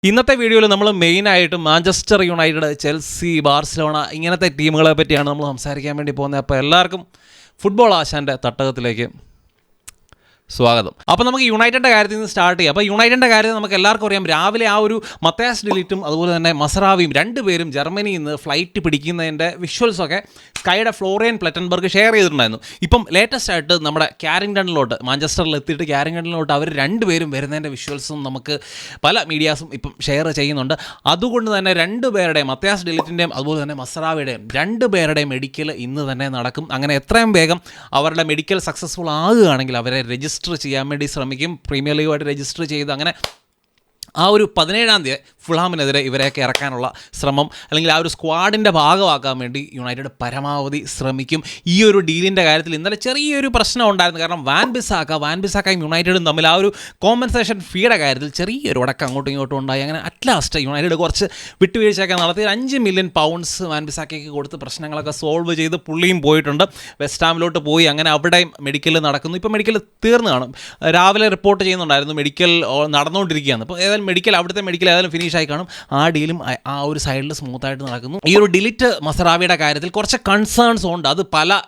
ഇന്നത്തെ വീഡിയോയിൽ നമ്മൾ മെയിനായിട്ട് മാഞ്ചസ്റ്റർ യുണൈറ്റഡ്, ചെൽസി, ബാർസലോണ ഇങ്ങനത്തെ ടീമുകളെ പറ്റിയാണ് നമ്മൾ സംസാരിക്കാൻ വേണ്ടി പോകുന്നത്. അപ്പോൾ എല്ലാവർക്കും ഫുട്ബോൾ ആശാൻ്റെ തട്ടകത്തിലേക്ക് സ്വാഗതം. അപ്പോൾ നമുക്ക് യുണൈറ്റഡിൻ്റെ കാര്യത്തിൽ നിന്ന് സ്റ്റാർട്ട് ചെയ്യാം. അപ്പോൾ യുണൈറ്റഡിൻ്റെ കാര്യം നമുക്ക് എല്ലാവർക്കും അറിയാം. രാവിലെ ആ ഒരു മത്തയാസ് ഡിലിറ്റും അതുപോലെ തന്നെ മസറാവിയും രണ്ടുപേരും ജർമ്മനിയിൽ നിന്ന് ഫ്ലൈറ്റ് പിടിക്കുന്നതിൻ്റെ വിഷ്വൽസൊക്കെ സ്കൈയുടെ ഫ്ലോറിയൻ പ്ലെറ്റൻബർഗ് ഷെയർ ചെയ്തിട്ടുണ്ടായിരുന്നു. ഇപ്പം ലേറ്റസ്റ്റ് ആയിട്ട് നമ്മുടെ ക്യാരിങ്ടണിലോട്ട്, മാഞ്ചസ്റ്ററിൽ എത്തിയിട്ട് ക്യാരിങ്ടണിലോട്ട് അവർ രണ്ടുപേരും വരുന്നതിൻ്റെ വിഷ്വൽസും നമുക്ക് പല മീഡിയാസും ഇപ്പം ഷെയർ ചെയ്യുന്നുണ്ട്. അതുകൊണ്ട് തന്നെ രണ്ടുപേരുടെയും, മത്തയാസ് ഡിലിറ്റിൻ്റെയും അതുപോലെ തന്നെ മസറാവിയുടെയും രണ്ടുപേരുടെയും മെഡിക്കൽ ഇന്ന് തന്നെ നടക്കും. അങ്ങനെ എത്രയും വേഗം അവരുടെ മെഡിക്കൽ സക്സസ്ഫുൾ ആകുകയാണെങ്കിൽ അവരെ രജിസ്റ്റർ ചെയ്യാൻ വേണ്ടി ശ്രമിക്കും. പ്രീമിയർ ലീഗുമായിട്ട് രജിസ്റ്റർ ചെയ്ത് അങ്ങനെ ആ ഒരു 17-ാം തീയതി ഫുൾഹാമിനെതിരെ ഇവരെയൊക്കെ ഇറക്കാനുള്ള ശ്രമം, അല്ലെങ്കിൽ ആ ഒരു സ്ക്വാഡിൻ്റെ ഭാഗമാക്കാൻ വേണ്ടി യുണൈറ്റഡ് പരമാവധി ശ്രമിക്കും. ഈ ഒരു ഡീലിൻ്റെ കാര്യത്തിൽ ഇന്നലെ ചെറിയൊരു പ്രശ്നം ഉണ്ടായിരുന്നു. കാരണം വാൻ ബിസാക്കയും യുണൈറ്റഡും തമ്മിൽ ആ ഒരു കോമ്പൻസേഷൻ ഫീയുടെ കാര്യത്തിൽ ചെറിയൊരു ഉടക്കം അങ്ങോട്ടും ഇങ്ങോട്ടും ഉണ്ടായി. അങ്ങനെ അറ്റ്ലാസ്റ്റ് യുണൈറ്റഡ് കുറച്ച് വിട്ടുവീഴ്ചയൊക്കെ നടത്തി £5 മില്യൺ വാൻ ബിസാക്കയ്ക്ക് കൊടുത്ത് പ്രശ്നങ്ങളൊക്കെ സോൾവ് ചെയ്ത് പുള്ളിയും പോയിട്ടുണ്ട്. വെസ്റ്റ് പോയി. അങ്ങനെ അവിടെ മെഡിക്കൽ നടക്കുന്നു. ഇപ്പോൾ മെഡിക്കൽ തീർന്നു കാണും. രാവിലെ റിപ്പോർട്ട് ചെയ്യുന്നുണ്ടായിരുന്നു മെഡിക്കൽ നടന്നുകൊണ്ടിരിക്കുകയാണ്. ഇപ്പോൾ ഏതായാലും അവിടുത്തെ മെഡിക്കൽ ഏതായാലും ഫിനിഷ് ആയി കാണും. ആ ഡീലും ആ ഒരു സൈഡിൽ സ്മൂത്തായിട്ട് നടക്കുന്നു. ഈ ഒരു ഡിലിറ്റ് മസറാവിയുടെ കാര്യത്തിൽ കുറച്ച് കൺസേൺസ് ഉണ്ട്. അത് പല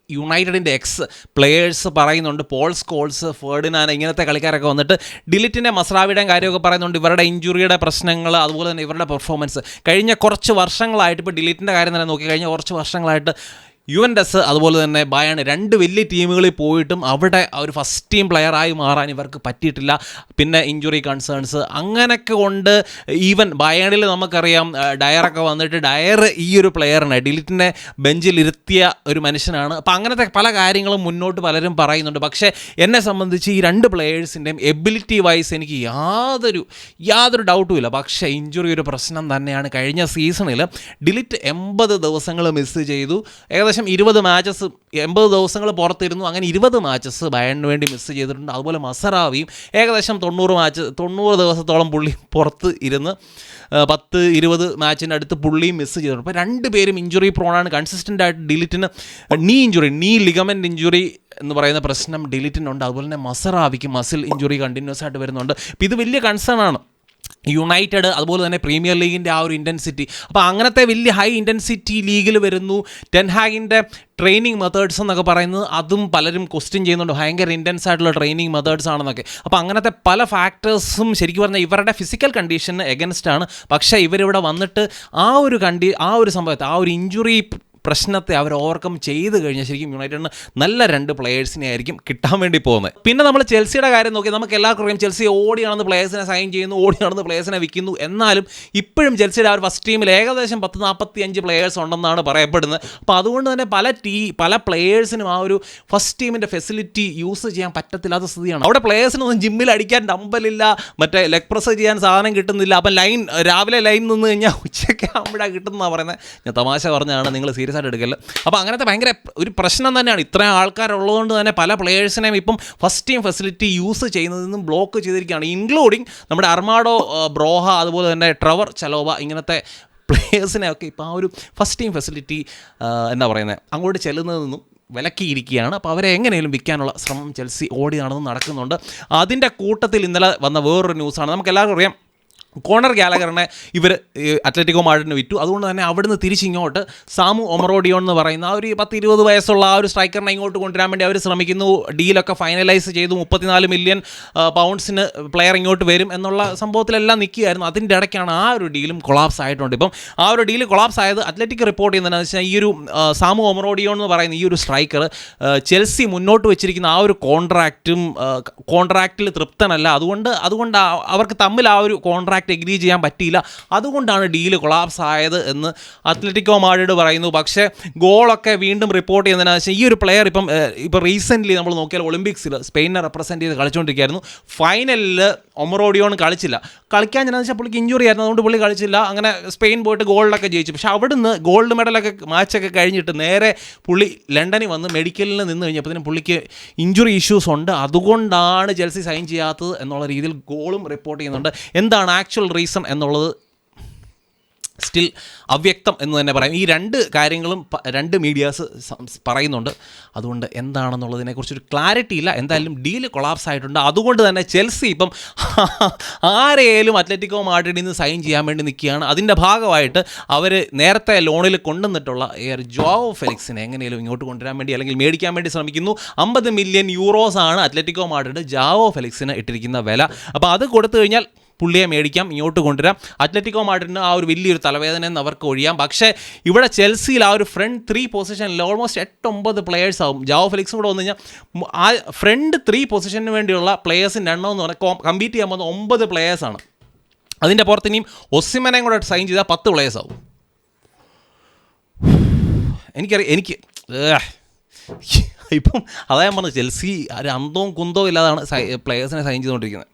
യുണൈറ്റഡിൻ്റെ എക്സ് പ്ലെയേഴ്സ് പറയുന്നുണ്ട്. പോൾ സ്കോൾസ്, ഫെർഡിനാൻഡ് ഇങ്ങനത്തെ കളിക്കാരൊക്കെ വന്നിട്ട് ഡിലിറ്റിൻ്റെ മസറാവിയുടെയും കാര്യമൊക്കെ പറയുന്നുണ്ട്. ഇവരുടെ ഇഞ്ചുറിയുടെ പ്രശ്നങ്ങൾ, അതുപോലെ തന്നെ ഇവരുടെ പെർഫോമൻസ് കഴിഞ്ഞ കുറച്ച് വർഷങ്ങളായിട്ട്, ഇപ്പോൾ ഡിലിറ്റിൻ്റെ കാര്യം തന്നെ നോക്കി കഴിഞ്ഞ കുറച്ച് വർഷങ്ങളായിട്ട് യുവൻറ്റസ് അതുപോലെ തന്നെ ബയേൺ രണ്ട് വലിയ ടീമുകളിൽ പോയിട്ടും അവിടെ ഒരു ഫസ്റ്റ് ടീം പ്ലെയറായി മാറാൻ ഇവർക്ക് പറ്റിയിട്ടില്ല. പിന്നെ ഇഞ്ചുറി കൺസേൺസ് അങ്ങനെയൊക്കെ കൊണ്ട് ഈവൻ ബയേണിൽ നമുക്കറിയാം ഡയറൊക്കെ വന്നിട്ട് ഡയർ ഈ ഒരു പ്ലെയറിനെ ഡിലിറ്റിനെ ബെഞ്ചിലിരുത്തിയ ഒരു മനുഷ്യനാണ്. അപ്പോൾ അങ്ങനത്തെ പല കാര്യങ്ങളും മുന്നോട്ട് പലരും പറയുന്നുണ്ട്. പക്ഷേ എന്നെ സംബന്ധിച്ച് ഈ രണ്ട് പ്ലെയേഴ്സിൻ്റെയും എബിലിറ്റി വൈസ് എനിക്ക് യാതൊരു ഡൗട്ടും ഇല്ല. പക്ഷേ ഇഞ്ചുറി ഒരു പ്രശ്നം തന്നെയാണ്. കഴിഞ്ഞ സീസണിൽ ഡിലിറ്റ് 80 ദിവസങ്ങൾ മിസ് ചെയ്തു. ഏകദേശം 20 മാച്ചസ് 80 ദിവസങ്ങൾ പുറത്തിരുന്നു. അങ്ങനെ 20 മാച്ചസ് ബയേണിന് വേണ്ടി മിസ് ചെയ്തിട്ടുണ്ട്. അതുപോലെ മസറാവിയും ഏകദേശം 90 ദിവസത്തോളം പുള്ളി പുറത്ത് ഇരുന്ന് 10-20 മാച്ചിൻ്റെ അടുത്ത് പുള്ളിയും മിസ് ചെയ്തിട്ടുണ്ട്. അപ്പോൾ രണ്ടുപേരും ഇഞ്ചുറി പ്രോണാണ്. കൺസിസ്റ്റൻ്റ് ആയിട്ട് ഡിലിറ്റിന് നീ ലിഗമെൻ്റ് ഇഞ്ചുറി എന്ന് പറയുന്ന പ്രശ്നം ഡിലിറ്റിനുണ്ട്. അതുപോലെ തന്നെ മസറാവിക്ക് മസിൽ ഇഞ്ചുറി കണ്ടിന്യൂസ് ആയിട്ട് വരുന്നുണ്ട്. അപ്പോൾ ഇത് വലിയ കൺസേൺ ആണ്. യുണൈറ്റഡ് അതുപോലെ തന്നെ പ്രീമിയർ ലീഗിൻ്റെ ആ ഒരു ഇൻറ്റൻസിറ്റി, അപ്പോൾ അങ്ങനത്തെ വലിയ ഹൈ ഇൻറ്റൻസിറ്റി ലീഗിൽ വരുന്നു. ടെൻ ഹാഗിൻ്റെ ട്രെയിനിങ് മെത്തേഡ്സ് എന്നൊക്കെ പറയുന്നത് അതും പലരും ക്വസ്റ്റ്യൻ ചെയ്യുന്നുണ്ട്. ഭയങ്കര ഇൻറ്റൻസ് ആയിട്ടുള്ള ട്രെയിനിങ് മെത്തേഡ്സ് ആണെന്നൊക്കെ. അപ്പോൾ അങ്ങനത്തെ പല ഫാക്ടേഴ്സും ശരിക്കും പറഞ്ഞാൽ ഇവരുടെ ഫിസിക്കൽ കണ്ടീഷന് എഗൻസ്റ്റ് ആണ്. പക്ഷേ ഇവരിവിടെ വന്നിട്ട് ആ ഒരു സംഭവത്തെ, ആ ഒരു ഇഞ്ചുറി പ്രശ്നത്തെ അവർ ഓവർകം ചെയ്ത് കഴിഞ്ഞാൽ ശരിക്കും യുണൈറ്റഡിന് നല്ല രണ്ട് പ്ലെയേഴ്സിനെ ആയിരിക്കും കിട്ടാൻ വേണ്ടി പോകുന്നത്. പിന്നെ നമ്മൾ ചെൽസിയുടെ കാര്യം നോക്കി നമുക്ക് എല്ലാവർക്കും അറിയാം, ചെൽസി ഓടിയാണെന്ന് പ്ലെയേഴ്സിനെ സൈൻ ചെയ്യുന്നു, ഓടിയാണെന്ന് പ്ലെയേഴ്സിനെ വിൽക്കുന്നു. എന്നാലും ഇപ്പോഴും ചെൽസിയുടെ ആ ഒരു ഫസ്റ്റ് ടീമിൽ ഏകദേശം 40-45 പ്ലെയേഴ്സ് ഉണ്ടെന്നാണ് പറയപ്പെടുന്നത്. അപ്പോൾ അതുകൊണ്ട് തന്നെ പല പ്ലെയേഴ്സിനും ആ ഒരു ഫസ്റ്റ് ടീമിൻ്റെ ഫെസിലിറ്റി യൂസ് ചെയ്യാൻ പറ്റത്തില്ലാത്ത സ്ഥിതിയാണ്. അവിടെ പ്ലെയേഴ്സിനൊന്നും ജിമ്മിൽ അടിക്കാൻ ഡമ്പലില്ല, മറ്റേ ലെഗ് പ്രസ് ചെയ്യാൻ സാധനം കിട്ടുന്നില്ല. അപ്പം രാവിലെ ലൈൻ നിന്ന് കഴിഞ്ഞാൽ ഉച്ചയ്ക്ക് ആകുമ്പോഴാണ് കിട്ടുന്നതാണ് പറയുന്നത്. ഞാൻ തമാശ പറഞ്ഞാണ്, നിങ്ങൾ സീരിയസ് ആയിട്ട് എടുക്കല്. അപ്പോൾ അങ്ങനത്തെ ഭയങ്കര ഒരു പ്രശ്നം തന്നെയാണ്. ഇത്രയും ആൾക്കാരുള്ളതുകൊണ്ട് തന്നെ പല പ്ലെയേഴ്സിനെയും ഇപ്പം ഫസ്റ്റ് ടീം ഫെസിലിറ്റി യൂസ് ചെയ്യുന്നതിൽ നിന്നും ബ്ലോക്ക് ചെയ്തിരിക്കുകയാണ്. ഇൻക്ലൂഡിങ് നമ്മുടെ അർമാഡോ ബ്രോഹ, അതുപോലെ തന്നെ ട്രെവർ ചലോവ ഇങ്ങനത്തെ പ്ലെയേഴ്സിനെയൊക്കെ ഇപ്പോൾ ആ ഒരു ഫസ്റ്റ് ടീം ഫെസിലിറ്റി അങ്ങോട്ട് ചെല്ലുന്നതിൽ നിന്നും വിലക്കിയിരിക്കുകയാണ്. അപ്പോൾ അവരെ എങ്ങനെയും വിൽക്കാനുള്ള ശ്രമം ചെൽസി ഓടി നടക്കുന്നുണ്ട്. അതിൻ്റെ കൂട്ടത്തിൽ ഇന്നലെ വന്ന വേറൊരു ന്യൂസാണ്. നമുക്ക് എല്ലാവർക്കും അറിയാം, കോണർ ഗാലഗറിനെ ഇവർ അത്ലറ്റിക്കോ മാഡ്രിഡിന് വിറ്റു. അതുകൊണ്ട് തന്നെ അവിടുന്ന് തിരിച്ചിങ്ങോട്ട് സാമു ഒമറോഡിയോൺ എന്ന് പറയുന്ന ആ ഒരു 10-20 വയസ്സുള്ള ആ ഒരു സ്ട്രൈക്കറിനെ ഇങ്ങോട്ട് കൊണ്ടുവരാൻ വേണ്ടി അവർ ശ്രമിക്കുന്നു. ഡീലൊക്കെ ഫൈനലൈസ് ചെയ്തു. 34 മില്യൺ പൗണ്ട്സിന് പ്ലെയർ ഇങ്ങോട്ട് വരും എന്നുള്ള സംഭവത്തിലെല്ലാം നിൽക്കുകയായിരുന്നു. അതിൻ്റെ ഇടയ്ക്കാണ് ആ ഒരു ഡീലും കൊളാപ്സ് ആയിട്ടുണ്ട്. ഇപ്പം ആ ഒരു ഡീല് കൊളാപ്സ് ആയത് അത്ലറ്റിക് റിപ്പോർട്ട് ചെയ്യുന്നതെന്ന് വെച്ചാൽ ഈ ഒരു സാമു ഒമറോഡിയോൺ എന്ന് പറയുന്ന ഈ ഒരു സ്ട്രൈക്കർ ചെൽസി മുന്നോട്ട് വെച്ചിരിക്കുന്ന ആ ഒരു കോൺട്രാക്റ്റിൽ തൃപ്തനല്ല. അതുകൊണ്ട് അവർക്ക് തമ്മിൽ ആ ഒരു കോൺട്രാക്റ്റ് എഗ്രി ചെയ്യാൻ പറ്റിയില്ല. അതുകൊണ്ടാണ് ഡീല് കൊളാപ്സ് ആയത് എന്ന് അത്ലറ്റിക്കോ മാഡ്രിഡ് പറയുന്നു. പക്ഷേ ഗോളൊക്കെ വീണ്ടും റിപ്പോർട്ട് ചെയ്യുന്നതിന് വെച്ചാൽ ഈ ഒരു പ്ലെയർ ഇപ്പം റീസെൻ്റ്ലി നമ്മൾ നോക്കിയാൽ ഒളിമ്പിക്സിൽ സ്പെയിനെ റെപ്രസെൻറ്റ് ചെയ്ത് കളിച്ചുകൊണ്ടിരിക്കുകയായിരുന്നു. ഫൈനലിൽ ഒമറോഡിയോൺ കളിക്കാൻ ചെന്ന് വെച്ചാൽ പുള്ളിക്ക് ഇഞ്ചുറി ആയിരുന്നു. അതുകൊണ്ട് പുള്ളി കളിച്ചില്ല. അങ്ങനെ സ്പെയിൻ പോയിട്ട് ഗോൾഡൊക്കെ ജയിച്ചു. പക്ഷേ അവിടുന്ന് ഗോൾഡ് മെഡലൊക്കെ മാച്ചൊക്കെ കഴിഞ്ഞിട്ട് നേരെ പുള്ളി ലണ്ടനിൽ വന്ന് മെഡിക്കലിൽ നിന്ന് കഴിഞ്ഞപ്പോഴത്തേനും പുള്ളിക്ക് ഇഞ്ചുറി ഇഷ്യൂസ് ഉണ്ട്. അതുകൊണ്ടാണ് ചെൽസി സൈൻ ചെയ്യാത്തത് എന്നുള്ള രീതിയിൽ ഗോളും റിപ്പോർട്ട് ചെയ്യുന്നുണ്ട്. എന്താണ് ആക്ച്വൽ റീസൺ എന്നുള്ളത് സ്റ്റിൽ അവ്യക്തം എന്ന് തന്നെ പറയാം. ഈ രണ്ട് കാര്യങ്ങളും രണ്ട് മീഡിയാസ് പറയുന്നുണ്ട്. അതുകൊണ്ട് എന്താണെന്നുള്ളതിനെക്കുറിച്ചൊരു ക്ലാരിറ്റി ഇല്ല. എന്തായാലും ഡീല് കൊളാപ്സ് ആയിട്ടുണ്ട്. അതുകൊണ്ട് തന്നെ ചെൽസി ഇപ്പം ആരെയും അത്ലറ്റിക്കോ മാഡ്രിഡിൽ നിന്ന് സൈൻ ചെയ്യാൻ വേണ്ടി നിൽക്കുകയാണ്. അതിൻ്റെ ഭാഗമായിട്ട് അവർ നേരത്തെ ലോണിൽ കൊണ്ടുവന്നിട്ടുള്ള ജോവോ ഫെലിക്സിനെ എങ്ങനെയും ഇങ്ങോട്ട് കൊണ്ടുവരാൻ വേണ്ടി അല്ലെങ്കിൽ മേടിക്കാൻ വേണ്ടി ശ്രമിക്കുന്നു. 50 മില്യൺ യൂറോസാണ് അത്ലറ്റിക്കോ മാഡ്രിഡ് ജോവോ ഫെലിക്സിന് ഇട്ടിരിക്കുന്ന വില. അപ്പോൾ അത് കൊടുത്തു കഴിഞ്ഞാൽ പുള്ളിയെ മേടിക്കാം, ഇങ്ങോട്ട് കൊണ്ടുവരാം. അത്ലറ്റിക്കോ മാഡ്രിഡിന് ആ ഒരു വലിയൊരു തലവേദന എന്ന് അവർക്ക് ഒഴിയാം. പക്ഷേ ഇവിടെ ചെൽസിയിൽ ആ ഒരു ഫ്രണ്ട് 3 പൊസിഷനിൽ ഓൾമോസ്റ്റ് 8-9 പ്ലെയേഴ്സ് ആവും. ജാവോ ഫെലിക്സും കൂടെ വന്നു കഴിഞ്ഞാൽ ആ ഫ്രണ്ട് 3 പൊസിഷന് വേണ്ടിയുള്ള പ്ലെയേഴ്സിൻ്റെ എണ്ണം എന്ന് പറഞ്ഞാൽ കമ്പീറ്റ് ചെയ്യാൻ പോകുന്ന 9 പ്ലെയേഴ്സാണ്. അതിൻ്റെ പുറത്ത് ഇനിയും ഒസിമനെയും കൂടെ സൈൻ ചെയ്താൽ 10 പ്ലെയേഴ്സ് ആവും. എനിക്ക് ഇപ്പം അതാ ഞാൻ പറഞ്ഞത്, ചെൽസി ഒരു അന്തവും കുന്തവും ഇല്ലാതാണ് പ്ലെയേഴ്സിനെ സൈൻ ചെയ്തുകൊണ്ടിരിക്കുന്നത്.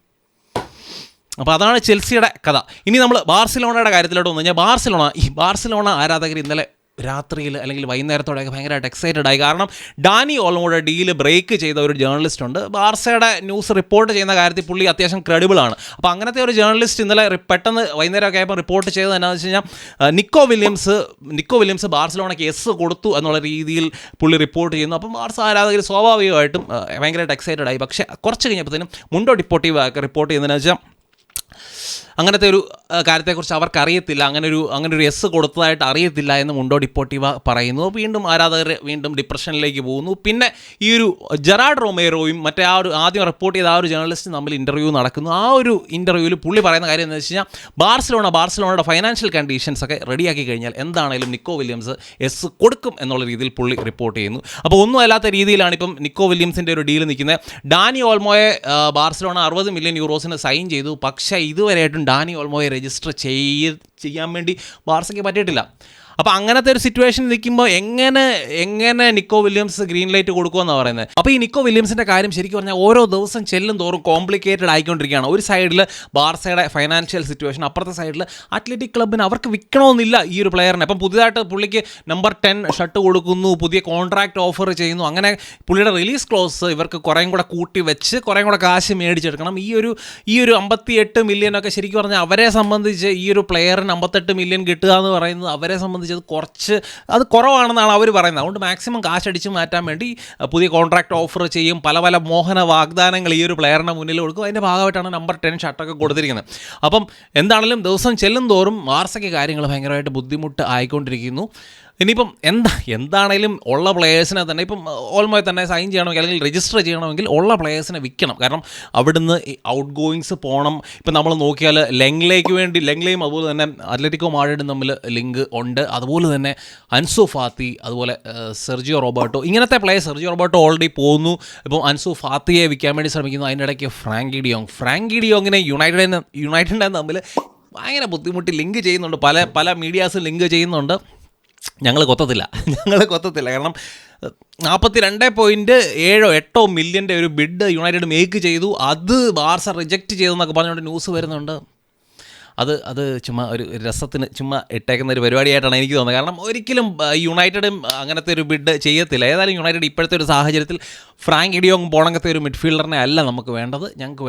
അപ്പോൾ അതാണ് ചെൽസിയുടെ കഥ. ഇനി നമ്മൾ ബാർസിലോണയുടെ കാര്യത്തിലോട്ട് വന്നു കഴിഞ്ഞാൽ ബാർസിലോണ ആരാധകർ ഇന്നലെ രാത്രിയിൽ അല്ലെങ്കിൽ വൈകുന്നേരത്തോടെയൊക്കെ ഭയങ്കരമായിട്ട് എക്സൈറ്റഡ് ആയി. കാരണം ഡാനി ഓൾമോയുടെ ഡീല് ബ്രേക്ക് ചെയ്ത ഒരു ജേർണലിസ്റ്റ് ഉണ്ട്. ബാർസയുടെ ന്യൂസ് റിപ്പോർട്ട് ചെയ്യുന്ന കാര്യത്തിൽ പുള്ളി അത്യാവശ്യം ക്രെഡിബിളാണ്. അപ്പോൾ അങ്ങനത്തെ ഒരു ജേർണലിസ്റ്റ് ഇന്നലെ പെട്ടെന്ന് വൈകുന്നേരമൊക്കെ ആയപ്പോൾ റിപ്പോർട്ട് ചെയ്തത് എന്താണെന്ന് വെച്ച് കഴിഞ്ഞാൽ നിക്കോ വില്യംസ് ബാർസലോണയ്ക്ക് എസ് കൊടുത്തു എന്നുള്ള രീതിയിൽ പുള്ളി റിപ്പോർട്ട് ചെയ്യുന്നു. അപ്പം ബാർസ ആരാധകർ സ്വാഭാവികമായിട്ടും ഭയങ്കരമായിട്ട് എക്സൈറ്റഡ് ആയി. പക്ഷേ കുറച്ച് കഴിഞ്ഞപ്പോഴത്തേനും മുണ്ടോ ഡിപ്പോർട്ടീവ് ഒക്കെ റിപ്പോർട്ട് ചെയ്യുന്നതെന്ന് വെച്ചാൽ അങ്ങനത്തെ ഒരു കാര്യത്തെക്കുറിച്ച് അവർക്ക് അറിയത്തില്ല, അങ്ങനെ ഒരു എസ് കൊടുത്തതായിട്ട് അറിയത്തില്ല എന്ന് മുണ്ടോ ഡിപ്പോർട്ടീവ പറയുന്നു. വീണ്ടും ആരാധകർ വീണ്ടും ഡിപ്രഷനിലേക്ക് പോകുന്നു. പിന്നെ ഈ ഒരു ജെറാഡ് റൊമേറോയും മറ്റേ ആ ഒരു ആദ്യം റിപ്പോർട്ട് ചെയ്ത ആ ഒരു ജേർണലിസ്റ്റും തമ്മിൽ ഇൻ്റർവ്യൂ നടക്കുന്നു. ആ ഒരു ഇൻ്റർവ്യൂവിൽ പുള്ളി പറയുന്ന കാര്യം എന്ന് വെച്ച് കഴിഞ്ഞാൽ ബാർസലോണയുടെ ഫൈനാൻഷ്യൽ കണ്ടീഷൻസ് ഒക്കെ റെഡിയാക്കി കഴിഞ്ഞാൽ എന്താണെങ്കിലും നിക്കോ വില്യംസ് എസ് കൊടുക്കും എന്നുള്ള രീതിയിൽ പുള്ളി റിപ്പോർട്ട് ചെയ്യുന്നു. അപ്പോൾ ഒന്നും അല്ലാത്ത രീതിയിലാണ് ഇപ്പം നിക്കോ വില്യംസിൻ്റെ ഒരു ഡീൽ നിൽക്കുന്നത്. ഡാനി ഓൾമോയെ ബാർസലോണ 60 മില്യൺ യൂറോസിന് സൈൻ ചെയ്തു. പക്ഷേ ഇതുവരെയായിട്ടും ഡാനി ഓൾമോയെ രജിസ്റ്റർ ചെയ്യാൻ വേണ്ടി ബാർസയ്ക്ക് പറ്റിയിട്ടില്ല. അപ്പോൾ അങ്ങനത്തെ ഒരു സിറ്റുവേഷൻ നിൽക്കുമ്പോൾ എങ്ങനെ നിക്കോ വില്യംസ് ഗ്രീൻ ലൈറ്റ് കൊടുക്കുമെന്നാണ് പറയുന്നത്. അപ്പോൾ ഈ നിക്കോ വില്യംസിൻ്റെ കാര്യം ശരിക്കും പറഞ്ഞാൽ ഓരോ ദിവസം ചെല്ലും തോറും കോംപ്ലിക്കേറ്റഡ് ആയിക്കൊണ്ടിരിക്കുകയാണ്. ഒരു സൈഡിൽ ബാർസയുടെ ഫൈനാൻഷ്യൽ സിറ്റുവേഷൻ, അപ്പുറത്തെ സൈഡിൽ അത്ലറ്റിക് ക്ലബിന് അവർക്ക് വിൽക്കണമെന്നില്ല ഈ ഒരു പ്ലെയറിനെ. അപ്പം പുതിയതായിട്ട് പുള്ളിക്ക് നമ്പർ 10 ഷർട്ട് കൊടുക്കുന്നു, പുതിയ കോൺട്രാക്ട് ഓഫർ ചെയ്യുന്നു. അങ്ങനെ പുള്ളിയുടെ റിലീസ് ക്ലോസ് ഇവർക്ക് കുറേയും കൂടെ കൂട്ടി വെച്ച് കുറേയും കൂടെ കാശ് മേടിച്ചെടുക്കണം. ഈ ഒരു 58 മില്യനൊക്കെ ശരിക്കും പറഞ്ഞാൽ അവരെ സംബന്ധിച്ച് ഈ ഒരു പ്ലെയറിന് 58 മില്യൺ കിട്ടുക എന്ന് പറയുന്നത് അവരെ സംബന്ധിച്ച് അത് കുറവാണെന്നാണ് അവർ പറയുന്നത്. അതുകൊണ്ട് മാക്സിമം കാശ് അടിച്ച് മാറ്റാൻ വേണ്ടി പുതിയ കോൺട്രാക്ട് ഓഫർ ചെയ്യും, പല മോഹന വാഗ്ദാനങ്ങൾ ഈ ഒരു പ്ലെയറിന് മുന്നിൽ കൊടുക്കും. അതിൻ്റെ ഭാഗമായിട്ടാണ് നമ്പർ 10 ഷർട്ടൊക്കെ കൊടുത്തിരിക്കുന്നത്. അപ്പം എന്താണെങ്കിലും ദിവസം ചെല്ലും തോറും ബാർസയ്ക്ക് കാര്യങ്ങൾ ഭയങ്കരമായിട്ട് ബുദ്ധിമുട്ട് ആയിക്കൊണ്ടിരിക്കുന്നു. ഇനിയിപ്പം എന്താണെങ്കിലും ഉള്ള പ്ലെയേഴ്സിനെ തന്നെ ഇപ്പം ഓൾമോയെ തന്നെ സൈൻ ചെയ്യണമെങ്കിൽ അല്ലെങ്കിൽ രജിസ്റ്റർ ചെയ്യണമെങ്കിൽ ഉള്ള പ്ലെയേഴ്സിനെ വിൽക്കണം. കാരണം അവിടുന്ന് ഔട്ട് ഗോയിങ്സ് പോകണം. ഇപ്പം നമ്മൾ നോക്കിയാൽ ലെങ്ലേയും അതുപോലെ തന്നെ അത്ലറ്റിക്കോ മാഡ്രിഡും തമ്മിൽ ലിങ്ക് ഉണ്ട്. അതുപോലെ തന്നെ അൻസു ഫാത്തി, അതുപോലെ സെർജിയോ റോബർട്ടോ, ഇങ്ങനത്തെ പ്ലെയേഴ്സ്. സെർജിയോ റോബർട്ടോ ഓൾറെഡി പോകുന്നു. ഇപ്പം അൻസു ഫാത്തിയെ വിൽക്കാൻ വേണ്ടി ശ്രമിക്കുന്നു. അതിൻ്റെ ഇടയ്ക്ക് ഫ്രാങ്കി ഡിയോങ്ങിനെ യുണൈറ്റഡിനെ തമ്മിൽ ഭയങ്കര ബുദ്ധിമുട്ടി ലിങ്ക് ചെയ്യുന്നുണ്ട്. പല മീഡിയാസും ലിങ്ക് ചെയ്യുന്നുണ്ട്. ഞങ്ങൾ കൊത്തത്തില്ല. കാരണം 42.7-8 മില്യൻ്റെ ഒരു ബിഡ് യുണൈറ്റഡ് മേക്ക് ചെയ്തു. അത് ബാർസ റിജക്റ്റ് ചെയ്തെന്നൊക്കെ പറഞ്ഞുകൊണ്ട് ന്യൂസ് വരുന്നുണ്ട്. അത് ചുമ്മാ ഒരു രസത്തിന് ചുമ്മാ ഇട്ടേക്കുന്ന ഒരു പരിപാടിയായിട്ടാണ് എനിക്ക് തോന്നുന്നത്. കാരണം ഒരിക്കലും യുണൈറ്റഡും അങ്ങനത്തെ ഒരു ബിഡ് ചെയ്യത്തില്ല. ഏതായാലും യുണൈറ്റഡ് ഇപ്പോഴത്തെ ഒരു സാഹചര്യത്തിൽ ഫ്രാങ്ക് ഡിയോങ് പോണങ്ങത്തെ ഒരു മിഡ്ഫീൽഡറിനെ അല്ല ഞങ്ങൾക്ക്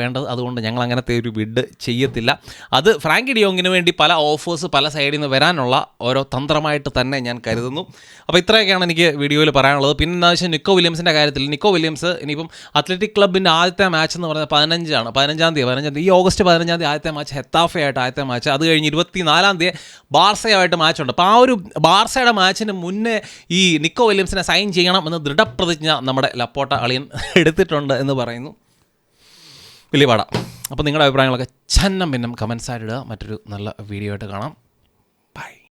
വേണ്ടത്. അതുകൊണ്ട് ഞങ്ങൾ അങ്ങനത്തെ ഒരു ബിഡ് ചെയ്യത്തില്ല. അത് ഫ്രാങ്ക് ഡിയോങ്ങിന് വേണ്ടി പല ഓഫേഴ്സ് പല സൈഡിൽ നിന്ന് വരാനുള്ള ഓരോ തന്ത്രമായിട്ട് തന്നെ ഞാൻ കരുതുന്നു. അപ്പോൾ ഇത്രയൊക്കെയാണ് എനിക്ക് വീഡിയോയിൽ പറയാനുള്ളത്. പിന്നെ എന്താ വെച്ചാൽ നിക്കോ വില്യംസിൻ്റെ കാര്യത്തിൽ നിക്കോ വില്യംസ് ഇനിയിപ്പം അത്ലറ്റിക് ക്ലബിൻ്റെ ആദ്യത്തെ മാച്ച് എന്ന് പറഞ്ഞാൽ 15-ആം തീയതി ഈ ഓഗസ്റ്റ് 15-ആം തീയതി ആദ്യത്തെ മാച്ച് ഹെത്താഫയായിട്ട് ആദ്യത്തെ മാച്ച്. അത് കഴിഞ്ഞ് 24-ആം തീയതി ബാർസയുമായിട്ട് മാച്ചുണ്ട്. അപ്പോൾ ആ ഒരു ബാർസയുടെ മാച്ചിന് മുന്നേ ഈ നിക്കോ വില്യംസിനെ സൈൻ ചെയ്യണം എന്ന് ദൃഢപ്രതിജ്ഞ നമ്മുടെ ലപ്പോട്ട അളിയൻ എടുത്തിട്ടുണ്ട് എന്ന് പറയുന്നു. വലിയ പാടാം. അപ്പോൾ നിങ്ങളുടെ അഭിപ്രായങ്ങളൊക്കെ ഛന്നം ഭിന്നം കമൻസായിട്ട് ഇടുക. മറ്റൊരു നല്ല വീഡിയോ ആയിട്ട് കാണാം.